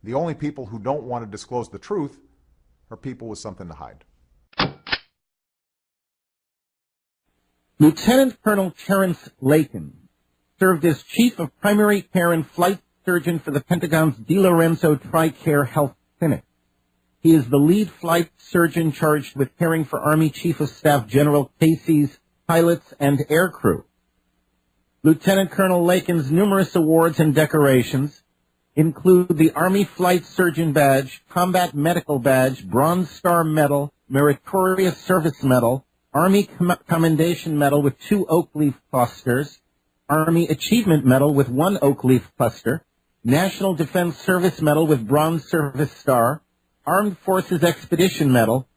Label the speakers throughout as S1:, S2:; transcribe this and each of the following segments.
S1: The only people who don't want to disclose the truth are people with something to hide.
S2: Lieutenant Colonel Terrence Lakin served as Chief of Primary Care and Flight Surgeon for the Pentagon's DiLorenzo TRICARE Health Clinic. He is the lead flight surgeon charged with caring for Army Chief of Staff General Casey's pilots and aircrew. Lieutenant Colonel Lakin's numerous awards and decorations include the Army Flight Surgeon Badge, Combat Medical Badge, Bronze Star Medal, Meritorious Service Medal, Army Commendation Medal with 2 oak leaf clusters, Army Achievement Medal with 1 oak leaf cluster, National Defense Service Medal with Bronze Service Star, Armed Forces Expedition Medal,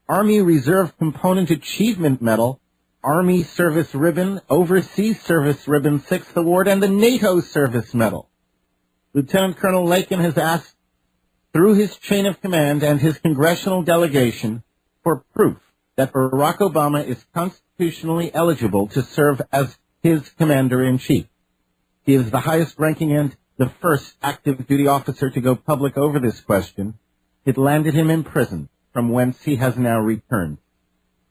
S2: Army Reserve Component Achievement Medal, Army Service Ribbon, Overseas Service Ribbon 6th Award, and the NATO Service Medal. Lieutenant Colonel Lakin has asked, through his chain of command and his congressional delegation, for proof that Barack Obama is constitutionally eligible to serve as his commander-in-chief. He is the highest-ranking and the first active duty officer to go public over this question. It landed him in prison, from whence he has now returned.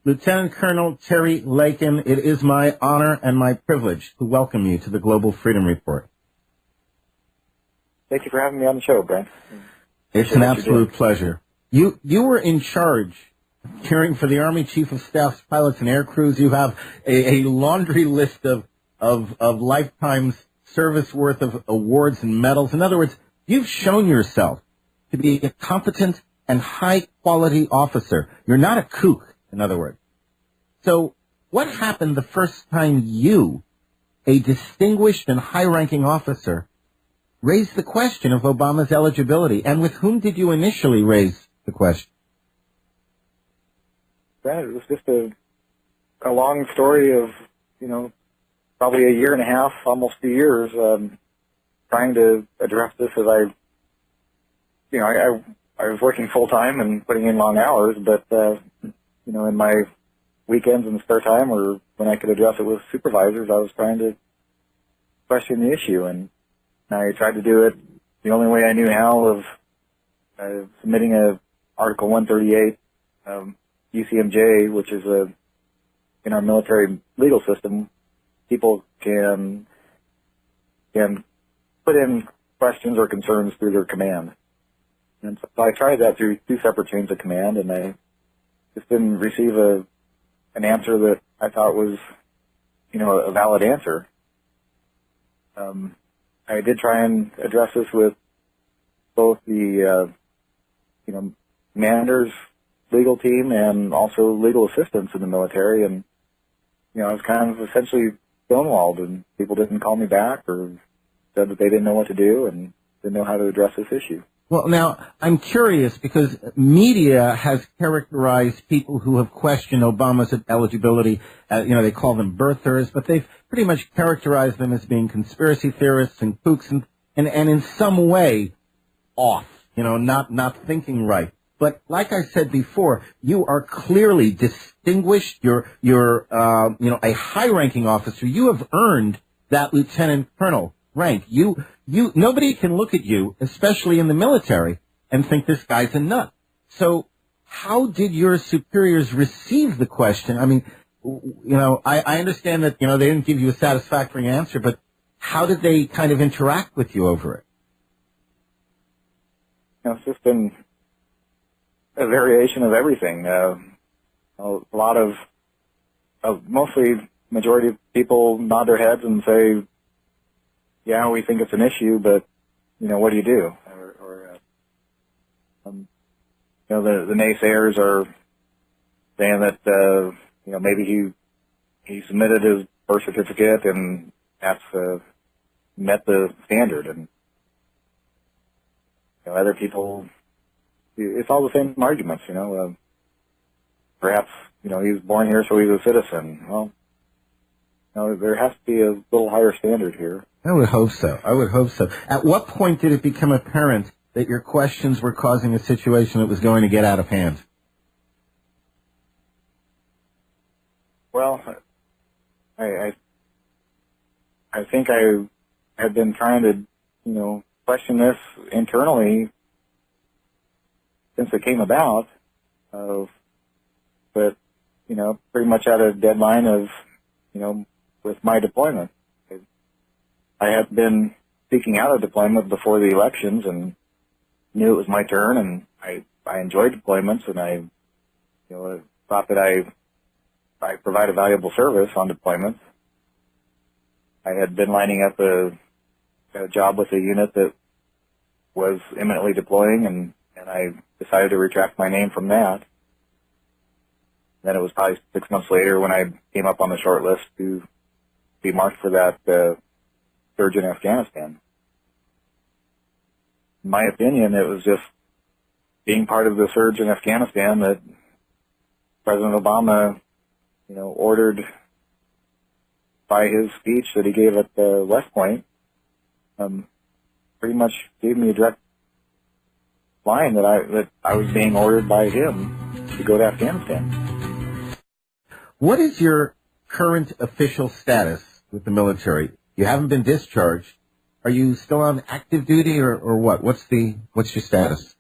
S2: Lieutenant Colonel Terry Lakin, it is my honor and my privilege to welcome you to the Global Freedom Report.
S3: Thank you for having me on the show, Brent.
S2: It's an absolute pleasure. You were in charge of caring for the Army Chief of Staff's pilots and air crews. You have a laundry list of lifetime's service worth of awards and medals. In other words, you've shown yourself to be a competent and high-quality officer. You're not a kook, in other words. So what happened the first time you, a distinguished and high-ranking officer, raised the question of Obama's eligibility, and with whom did you initially raise the question?
S3: Brent, it was just a long story of, probably a year and a half, almost 2 years, trying to address this as I was working full-time and putting in long hours, but, in my weekends and spare time or when I could address it with supervisors, I was trying to question the issue. And I tried to do it the only way I knew how of submitting a Article 138 UCMJ, which is in our military legal system, people can put in questions or concerns through their command. And so I tried that through 2 separate chains of command, and I just didn't receive an answer that I thought was, a valid answer. I did try and address this with both the, commander's legal team and also legal assistants in the military, and, I was kind of essentially stonewalled, and people didn't call me back or said that they didn't know what to do and didn't know how to address this issue.
S2: Well, now, I'm curious because media has characterized people who have questioned Obama's eligibility, they call them birthers, but they've pretty much characterized them as being conspiracy theorists and kooks and in some way off, not thinking right. But like I said before, you are clearly distinguished. You're a high-ranking officer. You have earned that lieutenant colonel rank. Nobody can look at you, especially in the military, and think this guy's a nut. So how did your superiors receive the question? I mean, I understand that, they didn't give you a satisfactory answer, but how did they kind of interact with you over it?
S3: It's just been a variation of everything. A lot of mostly majority of people nod their heads and say, yeah, we think it's an issue, but, what do you do? The naysayers are saying that, maybe he submitted his birth certificate and that's, met the standard. And, other people, it's all the same arguments, perhaps, he was born here, so he's a citizen. Well, there has to be a little higher standard here.
S2: I would hope so. At what point did it become apparent that your questions were causing a situation that was going to get out of hand?
S3: Well, I think I had been trying to, question this internally since it came about, but, you know, pretty much at a deadline of, you know, with my deployment. I had been seeking out a deployment before the elections and knew it was my turn, and I enjoyed deployments, and I, you know, thought that I provide a valuable service on deployments. I had been lining up a job with a unit that was imminently deploying, and I decided to retract my name from that. Then it was probably 6 months later when I came up on the short list to be marked for that surge in Afghanistan. In my opinion, it was just being part of the surge in Afghanistan that President Obama, you know, ordered by his speech that he gave at West Point, pretty much gave me a direct line that I was being ordered by him to go to Afghanistan.
S2: What is your current official status with the military? You haven't been discharged. Are you still on active duty or what? What's your status?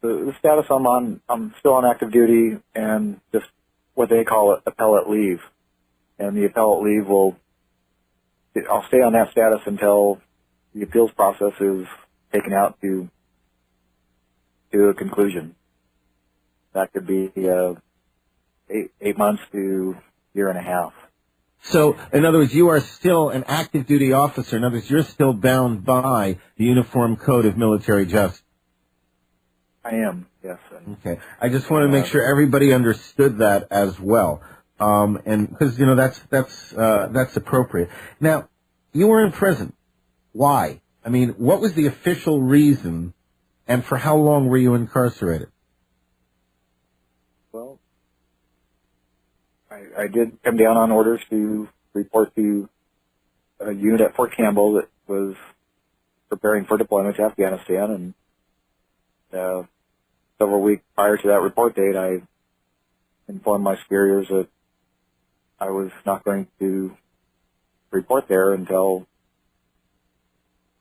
S3: The status I'm still on active duty and just what they call appellate leave. And the appellate leave I'll stay on that status until the appeals process is taken out to a conclusion. That could be 8 months to year and a half.
S2: So, in other words, you are still an active duty officer. In other words, you're still bound by the Uniform Code of Military Justice.
S3: I am, yes.
S2: Okay. I just want to make sure everybody understood that as well. And because, you know, that's appropriate. Now, you were in prison. Why? I mean, what was the official reason, and for how long were you incarcerated?
S3: Well, I did come down on orders to report to a unit at Fort Campbell that was preparing for deployment to Afghanistan, and several weeks prior to that report date, I informed my superiors that I was not going to report there until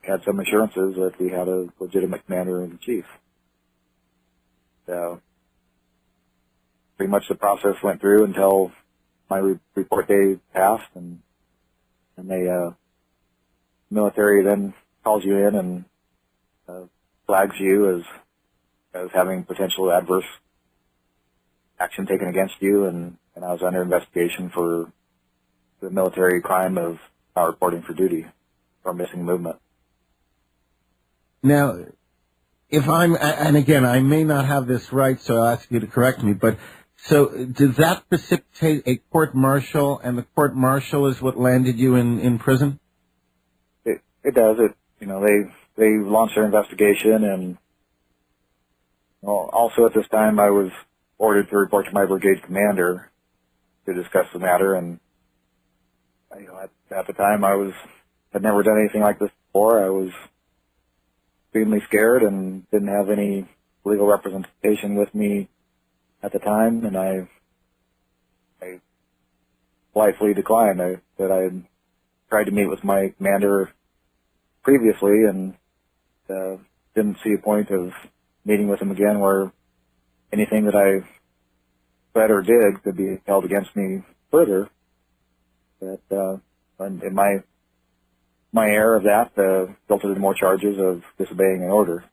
S3: we had some assurances that we had a legitimate commander-in-chief. So pretty much the process went through until my report day passed, and the military then calls you in and flags you as having potential adverse action taken against you, and I was under investigation for the military crime of not reporting for duty or missing movement.
S2: Now, and again, I may not have this right, so I'll ask you to correct me, but so does that precipitate a court-martial, and the court-martial is what landed you in prison?
S3: It does. They launched their investigation, and also at this time I was ordered to report to my brigade commander to discuss the matter, and at the time had never done anything like this before. I was extremely scared and didn't have any legal representation with me at the time, and I politely declined. That I had tried to meet with my commander previously and didn't see a point of meeting with him again where anything that I said or did could be held against me further. And my error of that resulted in more charges of disobeying an order.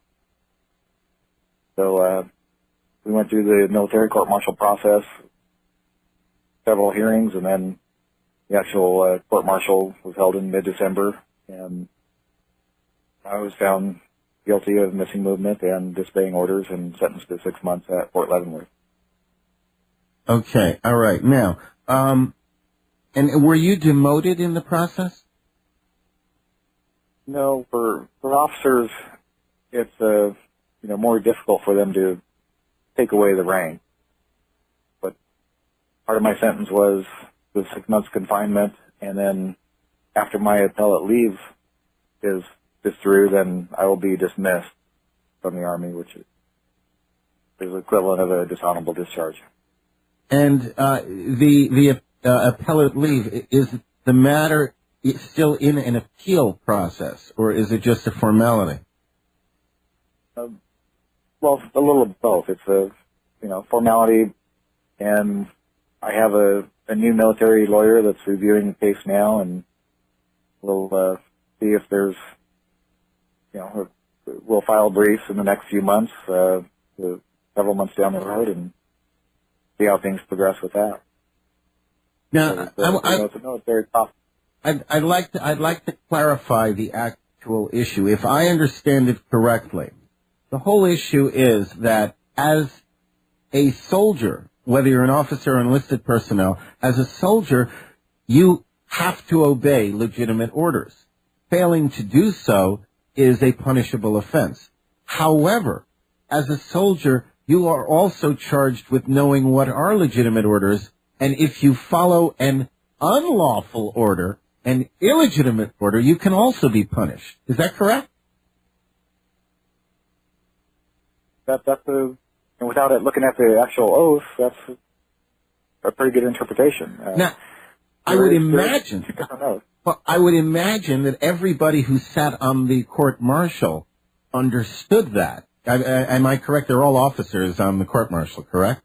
S3: So we went through the military court-martial process, several hearings, and then the actual court-martial was held in mid-December, and I was found guilty of missing movement and disobeying orders and sentenced to 6 months at Fort Leavenworth.
S2: Okay, all right. Now, and were you demoted in the process?
S3: No, for officers, it's more difficult for them to take away the rank. But part of my sentence was 6 months confinement, and then after my appellate leave is through, then I will be dismissed from the Army, which is equivalent of a dishonorable discharge.
S2: And the appellate leave, is the matter still in an appeal process, or is it just a formality?
S3: well, a little of both. It's a, formality, and I have a new military lawyer that's reviewing the case now, and we'll see if there's, we'll file briefs in the next few months, several months down the road, and see how things progress with that.
S2: Now,
S3: It's a military topic.
S2: I'd like to clarify the actual issue. If I understand it correctly, the whole issue is that as a soldier, whether you're an officer or enlisted personnel, as a soldier, you have to obey legitimate orders. Failing to do so is a punishable offense. However, as a soldier, you are also charged with knowing what are legitimate orders, and if you follow an unlawful order, an illegitimate order, you can also be punished. Is that correct?
S3: And without it looking at the actual oath, that's a pretty good interpretation.
S2: Now, I would imagine that everybody who sat on the court-martial understood that. Am I correct? They're all officers on the court-martial, correct?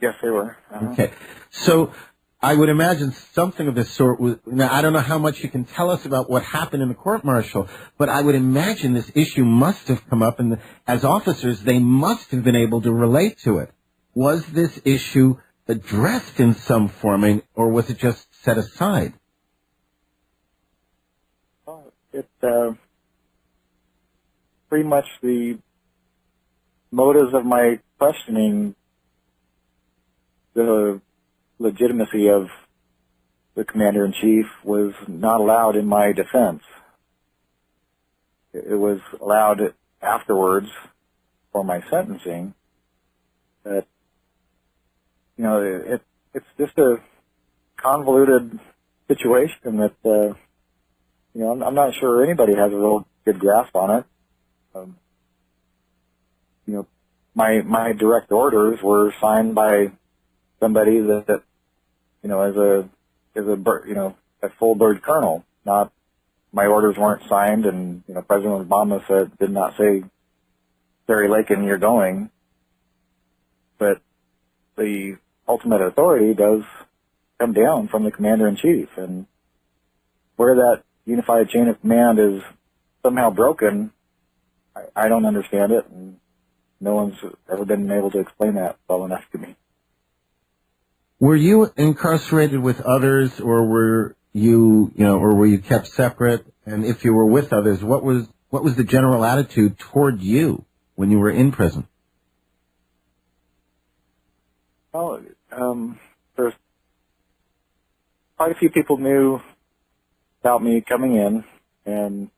S3: Yes, they were. Uh-huh.
S2: Okay. So I would imagine something of this sort was, now I don't know how much you can tell us about what happened in the court-martial, but I would imagine this issue must have come up, and as officers, they must have been able to relate to it. Was this issue addressed in some form, or was it just set aside?
S3: Well, it's pretty much the motives of my questioning, the legitimacy of the commander-in-chief was not allowed in my defense. It was allowed afterwards for my sentencing. But, it's just a convoluted situation that, I'm not sure anybody has a real good grasp on it. My direct orders were signed by somebody that as a full bird colonel. Not, my orders weren't signed, and President Obama did not say, Terry Lakin, you're going. But the ultimate authority does come down from the commander-in-chief, and where that unified chain of command is somehow broken, I don't understand it, and no one's ever been able to explain that well enough to me.
S2: Were you incarcerated with others, or were you kept separate? And if you were with others, what was the general attitude toward you when you were in prison?
S3: Well, there's quite a few people knew about me coming in, and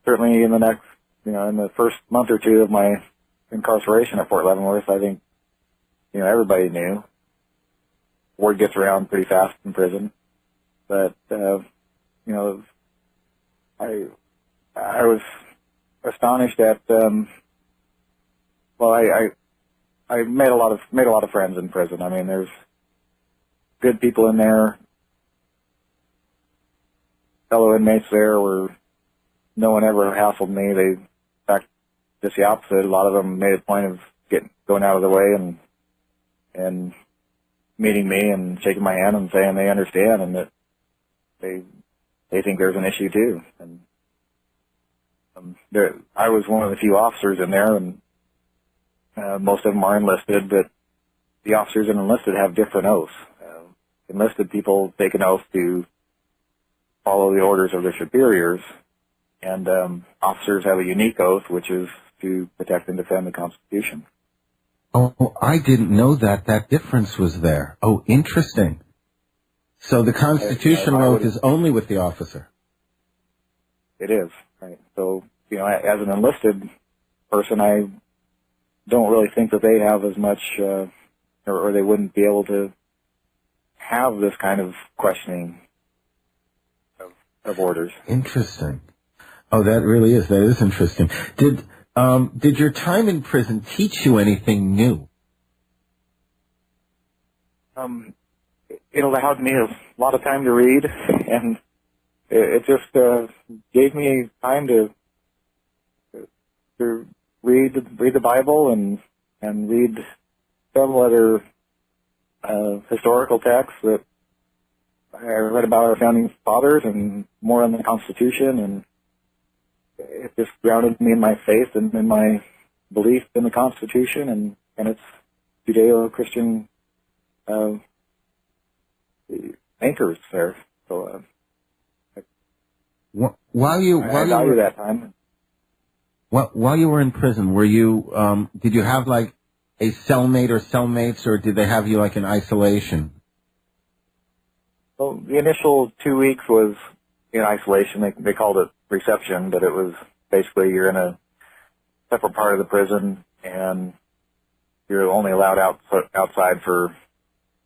S3: certainly in the first month or two of my incarceration at Fort Leavenworth, I think, everybody knew. Word gets around pretty fast in prison, but I was astonished at I made a lot of friends in prison. I mean, there's good people in there, fellow inmates there where no one ever hassled me. In fact, just the opposite. A lot of them made a point of going out of the way and meeting me and shaking my hand and saying they understand and that they think there's an issue too. And I was one of the few officers in there, and most of them are enlisted, but the officers and enlisted have different oaths. Enlisted people take an oath to follow the orders of their superiors, and officers have a unique oath, which is to protect and defend the Constitution.
S2: Oh, I didn't know that difference was there. Oh, interesting. So the constitutional oath is only with the officer.
S3: It is, right. So, as an enlisted person, I don't really think that they have as much, or they wouldn't be able to have this kind of questioning of orders.
S2: Interesting. Oh, that is interesting. Did your time in prison teach you anything new?
S3: It allowed me a lot of time to read, and it just gave me time to read the Bible and read several other historical texts that I read about our founding fathers and more on the Constitution, and it just grounded me in my faith and in my belief in the Constitution and its Judeo-Christian anchors there. So
S2: while you
S3: value that time.
S2: While you were in prison, were you did you have like a cellmate or cellmates, or did they have you like in isolation?
S3: Well, the initial 2 weeks was in isolation. They called it reception, but it was basically you're in a separate part of the prison, and you're only allowed outside for,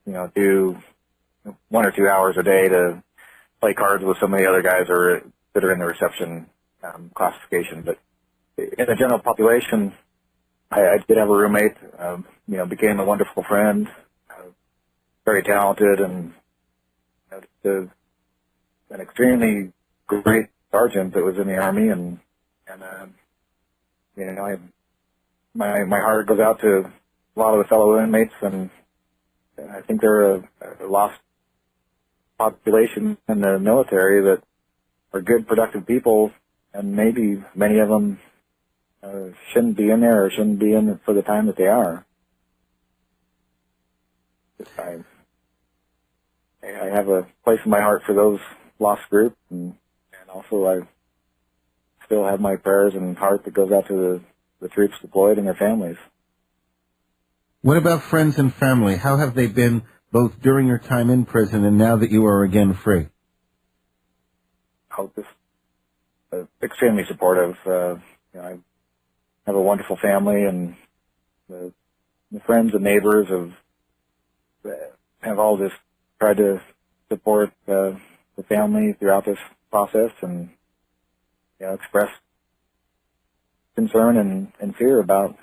S3: do 1 or 2 hours a day to play cards with some of the other guys that are in the reception classification. But in the general population, I did have a roommate, became a wonderful friend, very talented, and an extremely great sergeant that was in the Army, and my heart goes out to a lot of the fellow inmates, and I think they're a lost population in the military that are good, productive people, and maybe many of them shouldn't be in there or shouldn't be in it for the time that they are. I have a place in my heart for those lost group, and also I still have my prayers and heart that goes out to the troops deployed and their families.
S2: What about friends and family? How have they been both during your time in prison and now that you are again free?
S3: Extremely supportive. I have a wonderful family, and the friends and neighbors have all just tried to support the family throughout this process, and express concern and fear about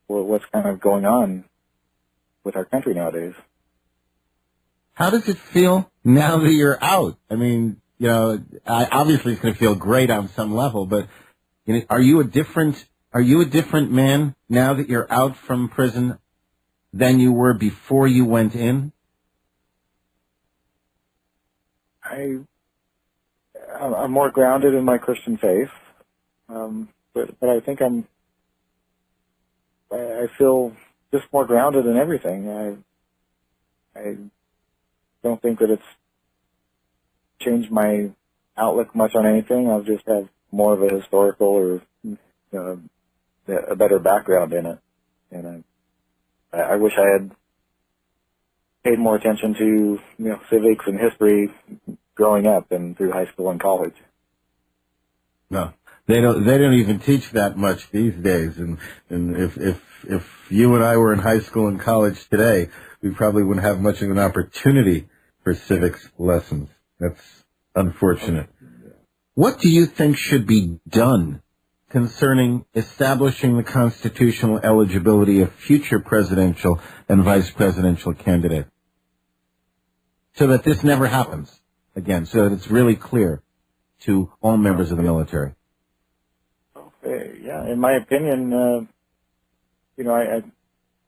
S3: what's kind of going on with our country nowadays.
S2: How does it feel now that you're out? I mean, obviously it's going to feel great on some level, but are you a different man now that you're out from prison than you were before you went in?
S3: I'm more grounded in my Christian faith, but I think I feel just more grounded in everything. I don't think that it's changed my outlook much on anything. I'll just have more of a historical or a better background in it, and I wish I had paid more attention to civics and history growing up and through high school and college.
S2: No, they don't even teach that much these days. And if you and I were in high school and college today, we probably wouldn't have much of an opportunity for civics lessons. That's unfortunate. What do you think should be done concerning establishing the constitutional eligibility of future presidential and vice presidential candidates, so that this never happens again, so that it's really clear to all members of the military?
S3: Okay, yeah, in my opinion, I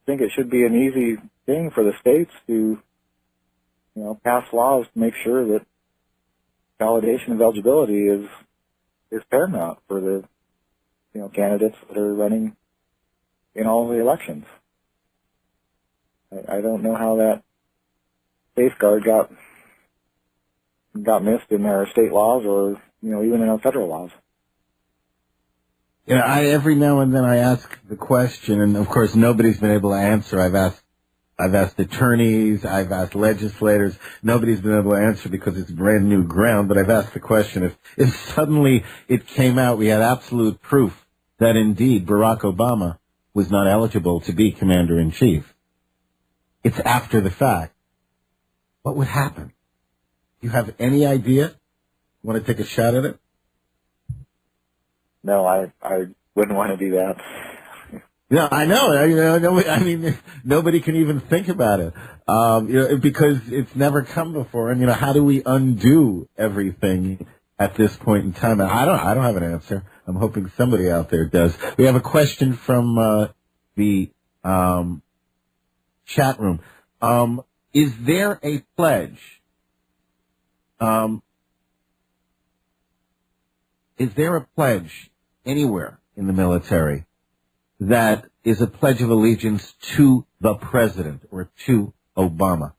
S3: think it should be an easy thing for the states to, pass laws to make sure that validation of eligibility is paramount for the, candidates that are running in all the elections. I don't know how that safeguard got missed in our state laws or, even in our federal laws.
S2: Every now and then I ask the question, and of course nobody's been able to answer. I've asked attorneys, I've asked legislators. Nobody's been able to answer because it's brand new ground, but I've asked the question, if suddenly it came out, we had absolute proof that indeed Barack Obama was not eligible to be commander-in-chief. It's after the fact. What would happen? Do you have any idea? Want to take a shot at it?
S3: No, I wouldn't want to do that.
S2: Yeah, I know. I mean, nobody can even think about it, because it's never come before. And how do we undo everything at this point in time? I don't have an answer. I'm hoping somebody out there does. We have a question from the chat room. Is there a pledge? Is there a pledge anywhere in the military that is a pledge of allegiance to the president or to Obama?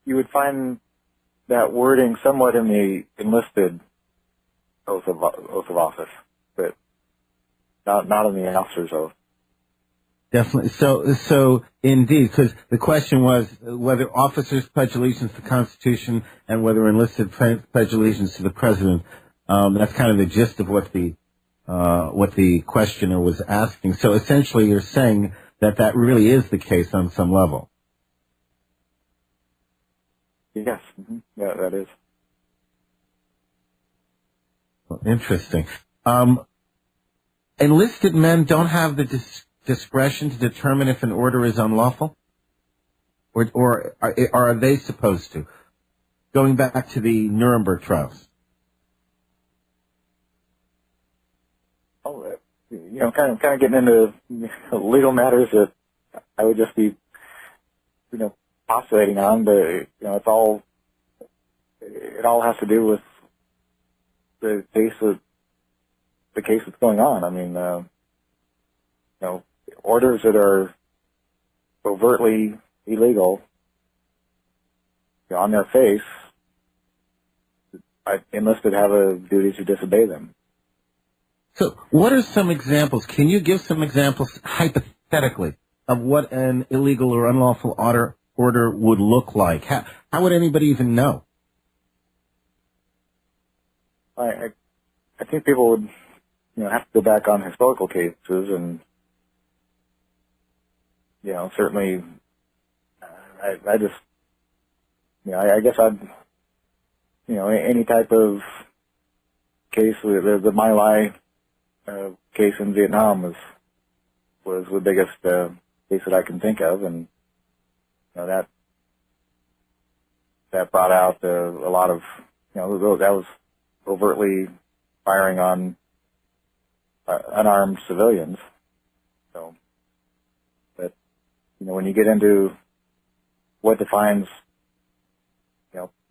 S3: You would find that wording somewhat in the enlisted oath of office, but not in the officer's oath.
S2: Definitely. So indeed, because the question was whether officers pledge allegiance to the Constitution and whether enlisted pledge allegiance to the president. That's kind of the gist of what the questioner was asking. So essentially, you're saying that really is the case on some level.
S3: Yes. Mm-hmm. Yeah, that is.
S2: Well, interesting. Enlisted men don't have the discretion to determine if an order is unlawful, or are they supposed to? Going back to the Nuremberg trials.
S3: Oh, kind of getting into legal matters that I would just be, postulating on, but it all has to do with the case that's going on. I mean, orders that are overtly illegal, on their face, enlisted have a duty to disobey them.
S2: So what are some examples? Can you give some examples, hypothetically, of what an illegal or unlawful order would look like? How would anybody even know?
S3: I think people would, have to go back on historical cases and, certainly, I just, I guess I'd, any type of case, the My Lai case in Vietnam was the biggest case that I can think of, and that brought out a lot of, that was overtly firing on unarmed civilians. So, but when you get into what defines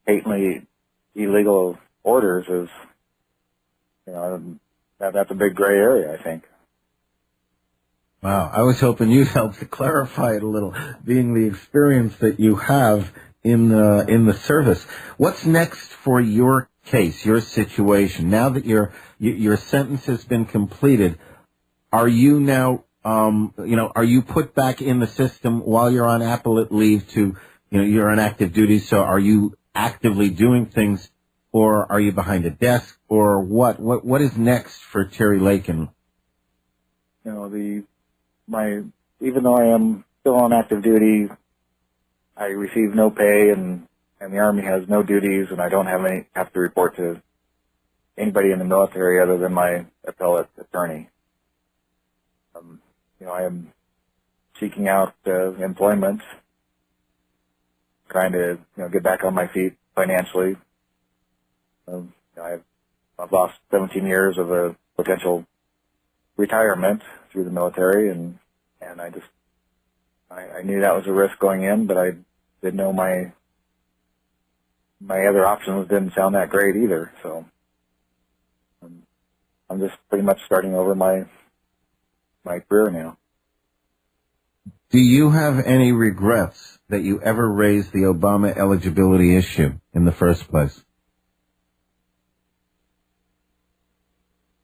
S3: patently illegal orders, is that's a big gray area, I think.
S2: Wow, I was hoping you'd help to clarify it a little, being the experience that you have in the service. What's next for your case, your situation? Now that your sentence has been completed, are you now, are you put back in the system while you're on appellate leave to, you're on active duty? So are you actively doing things, or are you behind a desk, or what? What is next for Terry Lakin?
S3: Even though I am still on active duty, I receive no pay, and the Army has no duties, and I don't have to report to anybody in the military other than my appellate attorney. I am seeking out employment, trying to get back on my feet financially. I've lost 17 years of a potential retirement through the military, and I knew that was a risk going in, but I didn't know my other options didn't sound that great either. So I'm just pretty much starting over my career now.
S2: Do you have any regrets that you ever raised the Obama eligibility issue in the first place?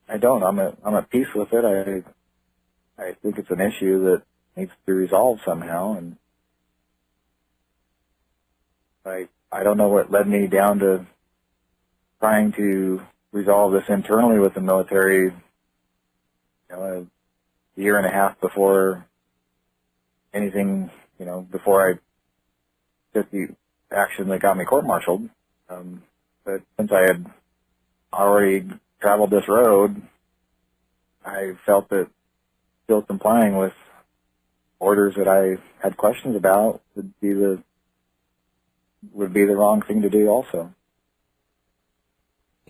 S3: I don't. I'm at peace with it. I think it's an issue that needs to be resolved somehow, and I don't know what led me down to trying to resolve this internally with the military, a year and a half before anything, before I took the action that got me court-martialed. But since I had already traveled this road, I felt that still complying with orders that I had questions about would be the wrong thing to do also.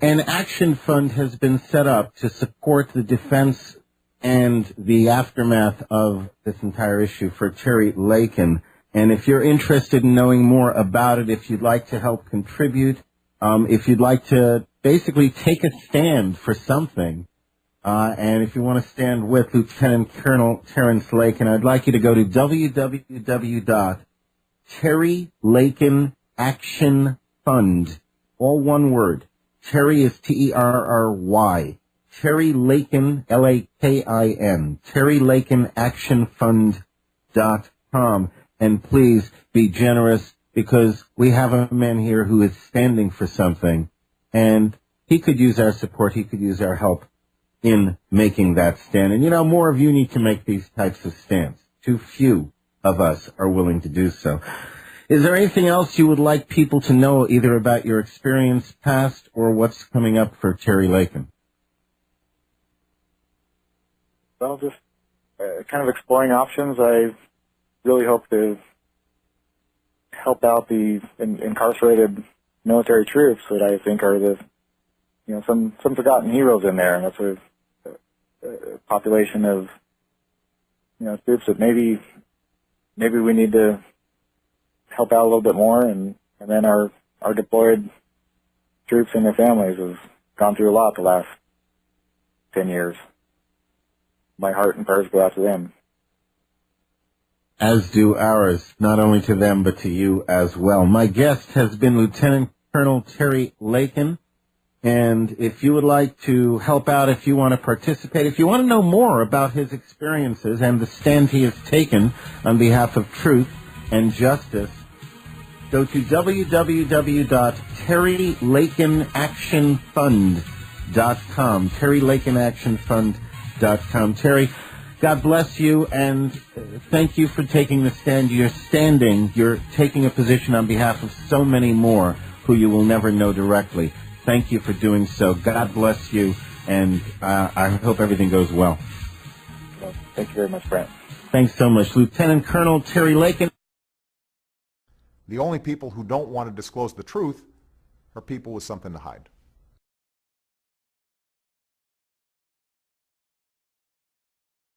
S2: An action fund has been set up to support the defense and the aftermath of this entire issue for Terry Lakin. And if you're interested in knowing more about it, if you'd like to help contribute, if you'd like to basically take a stand for something, and if you want to stand with Lieutenant Colonel Terrence Lakin, I'd like you to go to www.TerryLakinActionFund, all one word. Terry is Terry. Terry Lakin, Lakin. TerryLakinActionFund.com. And please be generous, because we have a man here who is standing for something, and he could use our support, he could use our help in making that stand. And, more of you need to make these types of stands. Too few of us are willing to do so. Is there anything else you would like people to know, either about your experience past or what's coming up for Terry Lakin?
S3: Well, just kind of exploring options. I really hope to help out the incarcerated military troops that I think are the, some forgotten heroes in there, and that's a population of, troops that maybe we need to help out a little bit more, and then our deployed troops and their families have gone through a lot the last 10 years. My heart and prayers go out to them.
S2: As do ours, not only to them, but to you as well. My guest has been Lieutenant Colonel Terry Lakin, and if you would like to help out, if you want to participate, if you want to know more about his experiences and the stand he has taken on behalf of truth and justice, go to www.TerryLakinActionFund.com, TerryLakinActionFund.com. Terry, God bless you, and thank you for taking the stand. You're taking a position on behalf of so many more who you will never know directly. Thank you for doing so. God bless you, and I hope everything goes well.
S3: Well, thank you very much, Brent.
S2: Thanks so much. Lieutenant Colonel Terry Lakin.
S1: The only people who don't want to disclose the truth are people with something to hide.